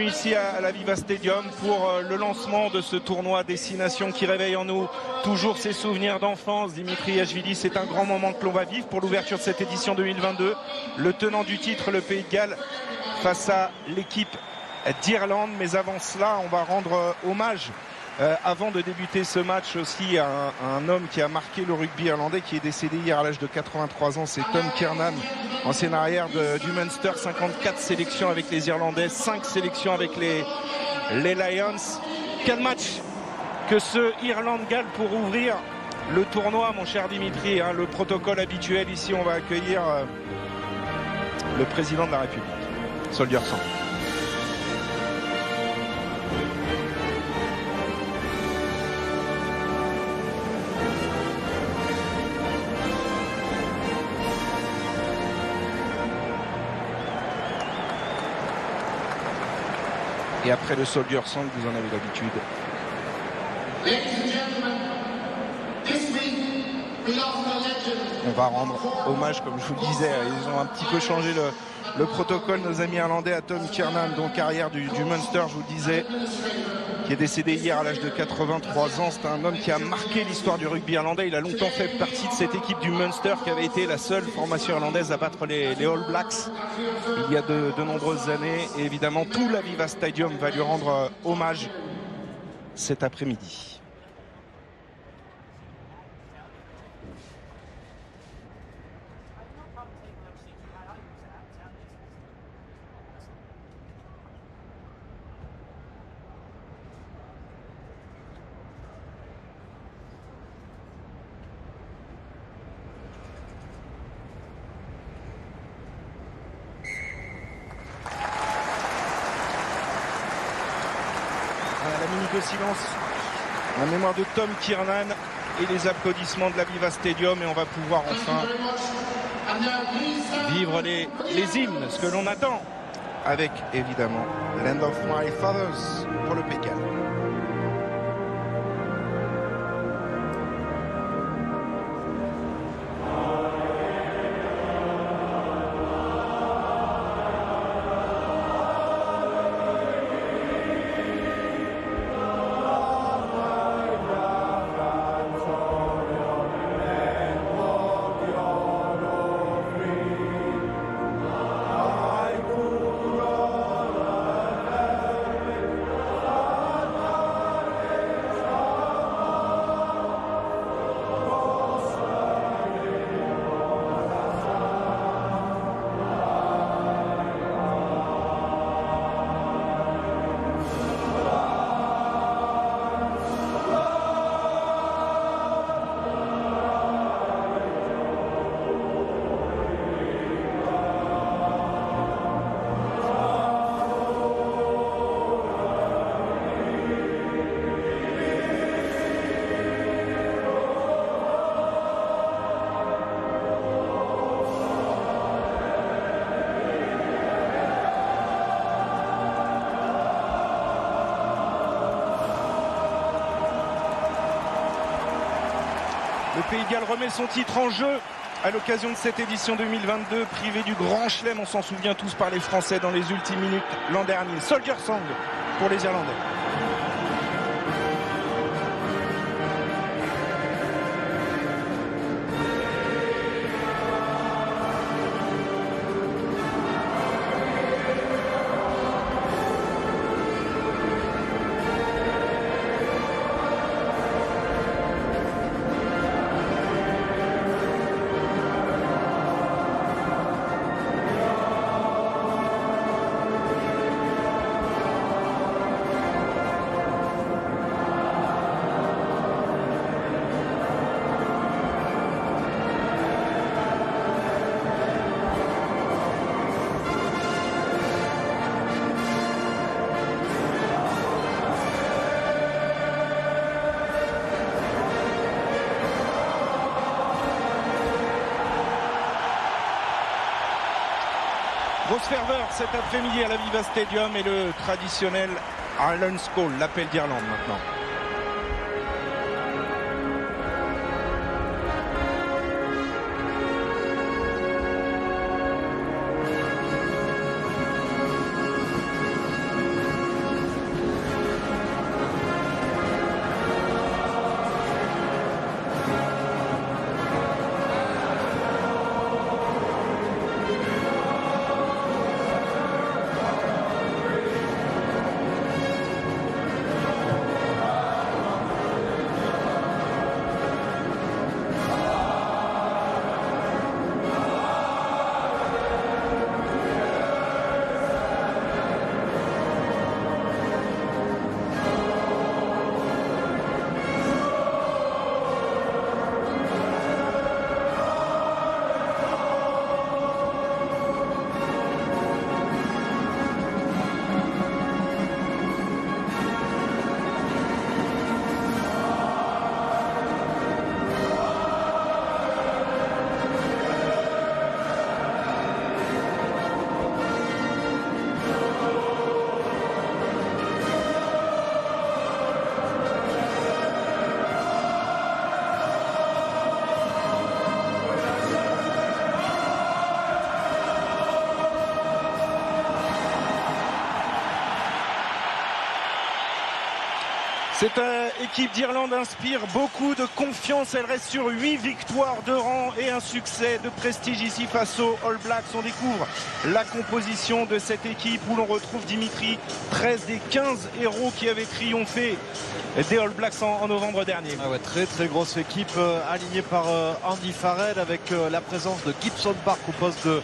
Ici à l'Aviva Stadium pour le lancement de ce tournoi Destination qui réveille en nous toujours ses souvenirs d'enfance. Dimitri Yachvili, c'est un grand moment que l'on va vivre pour l'ouverture de cette édition 2022. Le tenant du titre, le Pays de Galles, face à l'équipe d'Irlande. Mais avant cela, on va rendre hommage avant de débuter ce match aussi à un homme qui a marqué le rugby irlandais, qui est décédé hier à l'âge de 83 ans. C'est Tom Kiernan, ancien arrière du Munster, 54 sélections avec les Irlandais, 5 sélections avec les Lions. Quel match que ce Irlande-Galles pour ouvrir le tournoi, mon cher Dimitri, hein, le protocole habituel ici, on va accueillir le président de la République, Soldier Song. Et après le Soldier Song, vous en avez l'habitude. On va rendre hommage, comme je vous le disais, ils ont un petit peu changé le protocole, nos amis irlandais, à Tom Kiernan, donc arrière du Munster, je vous le disais, qui est décédé hier à l'âge de 83 ans. C'est un homme qui a marqué l'histoire du rugby irlandais. Il a longtemps fait partie de cette équipe du Munster qui avait été la seule formation irlandaise à battre les All Blacks il y a de nombreuses années. Et évidemment, tout l'Aviva Stadium va lui rendre hommage cet après-midi. De silence en mémoire de Tom Kiernan et les applaudissements de l'Aviva Stadium, et on va pouvoir enfin vivre les hymnes, ce que l'on attend, avec évidemment Land of My Fathers pour le Pays de Galles. Le Pays de Galles remet son titre en jeu à l'occasion de cette édition 2022, privé du Grand Chelem, on s'en souvient tous, par les Français dans les ultimes minutes l'an dernier. Soldier Song pour les Irlandais. Grosse ferveur cet après-midi à l'Aviva Stadium et le traditionnel Ireland's Call, l'appel d'Irlande maintenant. Cette équipe d'Irlande inspire beaucoup de confiance. Elle reste sur 8 victoires de rang et un succès de prestige ici face aux All Blacks. On découvre la composition de cette équipe où l'on retrouve Dimitri, 13 des 15 héros qui avaient triomphé des All Blacks en novembre dernier. Ah ouais, très très grosse équipe alignée par Andy Farrell avec la présence de Gibson Park au poste de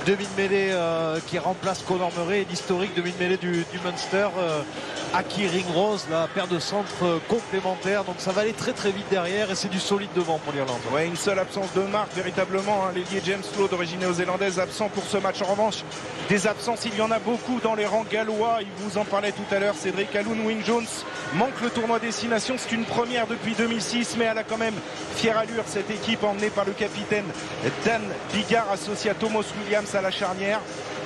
demi-mêlée qui remplace Conor Murray et l'historique demi-mêlée du Munster, Aki Ringrose, la paire de centres complémentaires. Donc ça va aller très très vite derrière et c'est du solide devant pour l'Irlande. Ouais, une seule absence de marque véritablement, hein. L'ailier James Flow d'origine néo-zélandaise absent pour ce match. En revanche, des absences, il y en a beaucoup dans les rangs gallois. Il vous en parlait tout à l'heure, Cédric Alun Wynne-Jones manque le tournoi Destination. C'est une première depuis 2006, mais elle a quand même fière allure cette équipe emmenée par le capitaine Dan Biggar, associé à Thomas Williams à la charnière.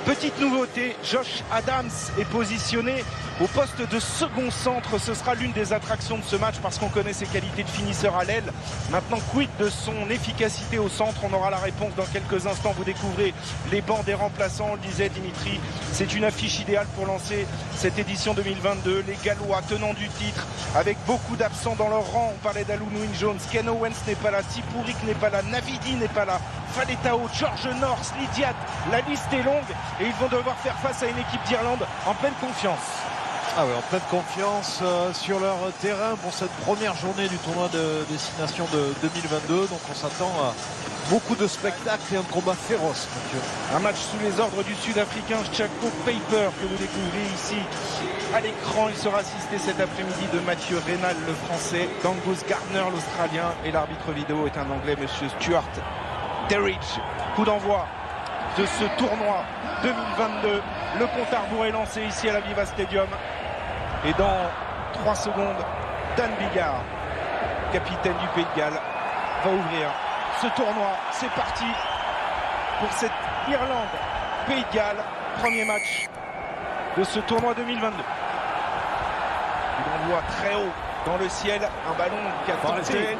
Petite nouveauté, Josh Adams est positionné au poste de second centre. Ce sera l'une des attractions de ce match parce qu'on connaît ses qualités de finisseur à l'aile. Maintenant, quid de son efficacité au centre? On aura la réponse dans quelques instants. Vous découvrez les bancs des remplaçants. On le disait, Dimitri, c'est une affiche idéale pour lancer cette édition 2022. Les Gallois tenants du titre avec beaucoup d'absents dans leur rang. On parlait d'Alun Wynne-Jones, Ken Owens n'est pas là, Tipuric n'est pas là, Navidi n'est pas là, Faletau, George North, Lydiate, la liste est longue et ils vont devoir faire face à une équipe d'Irlande en pleine confiance. Ah ouais, en pleine confiance sur leur terrain pour cette première journée du tournoi de Destination de 2022. Donc on s'attend à beaucoup de spectacles et un combat féroce, monsieur. Un match sous les ordres du Sud-Africain Chaco Paper que vous découvrez ici à l'écran. Il sera assisté cet après-midi de Mathieu Reynal, le français, d'Angus Gardner, l'Australien, et l'arbitre vidéo est un Anglais, monsieur Stuart Derridge. Coup d'envoi de ce tournoi 2022. Le compte à rebours est lancé ici à la Viva Stadium. Et dans 3 secondes, Dan Biggar, capitaine du Pays de Galles, va ouvrir ce tournoi. C'est parti pour cette Irlande-Pays de Galles. Premier match de ce tournoi 2022. Il envoie très haut dans le ciel un ballon qui a tenté